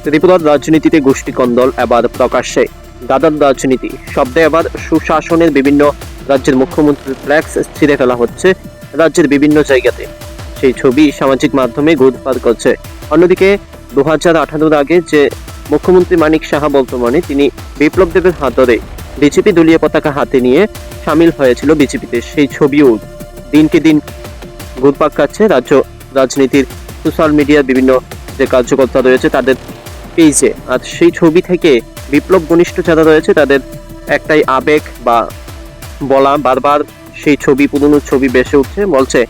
ত্রিপুরার রাজনীতিতে গোষ্ঠী কন্দল এবার প্রকাশ্যে। দাদার রাজনীতি শব্দে এবার সুশাসনের বিভিন্ন রাজ্যের মুখ্যমন্ত্রীর ফ্ল্যাক্স ছিঁড়ে ফেলা হচ্ছে রাজ্যের বিভিন্ন জায়গাতে। সেই ছবি সামাজিক মাধ্যমে ঘুরপাক করছে। অন্যদিকে 2018 আগে যে মুখ্যমন্ত্রী মানিক সাহা বর্তমানে তিনি বিপ্লব দেবের হাত ধরে বিজেপি দলীয় পতাকা হাতে নিয়ে সামিল হয়েছিল বিজেপিতে, সেই ছবিও দিনকে দিন ঘুরপাক খাচ্ছে রাজ্য রাজনীতির সোশ্যাল মিডিয়ার বিভিন্ন যে কার্যকর্তা রয়েছে তাদের পেজে। আর সেই ছবি থেকে বিপ্লব ঘনিষ্ঠ যারা রয়েছে তাদের একটাই আবেগ বা বলা, বারবার সেই ছবি, পুরনো ছবি বেসে উঠছে। বলছে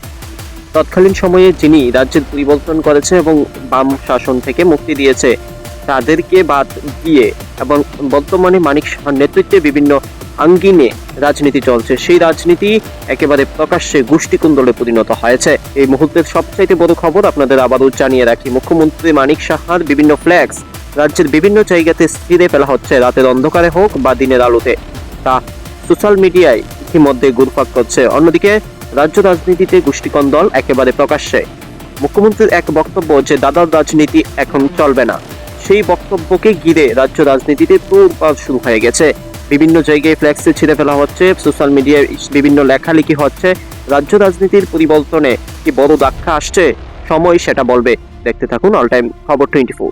তৎকালীন সময়ে যিনি রাজ্যের পরিবর্তন করেছে এবং বাম শাসন থেকে মুক্তি দিয়েছে তাদেরকে বাদ দিয়ে এবং বর্তমানে মানিক সাহার নেতৃত্বে বিভিন্ন আঙ্গিনে রাজনীতি চলছে, সেই রাজনীতি একেবারে প্রকাশ্যে গোষ্ঠীকুন্দলে পরিণত হয়েছে। এই মুহূর্তের সবচাইতে বড় খবর আপনাদের আবারও জানিয়ে রাখি, মুখ্যমন্ত্রী মানিক সাহার বিভিন্ন ফ্ল্যাক্স রাজ্যের বিভিন্ন জায়গাতে ছিঁড়ে ফেলা হচ্ছে, রাতের অন্ধকারে হোক বা দিনের আলোতে, তা সোশ্যাল মিডিয়ায় ইতিমধ্যে ঘুরপাক করছে। অন্যদিকে রাজ্য রাজনীতিতে গোষ্ঠীকন্দল একেবারে প্রকাশ্যে। মুখ্যমন্ত্রীর এক বক্তব্য যে দাদার রাজনীতি এখন চলবে না, সেই বক্তব্যকে ঘিরে রাজ্য রাজনীতিতে তোড়জোড় শুরু হয়ে গেছে। বিভিন্ন জায়গায় ফ্ল্যাক্সে ছিঁড়ে ফেলা হচ্ছে, সোশ্যাল মিডিয়ায় বিভিন্ন লেখালেখি হচ্ছে। রাজ্য রাজনীতির পরিবর্তনে কি বড় ধাক্কা আসছে? সময় সেটা বলবে। দেখতে থাকুন অল টাইম খবর 24।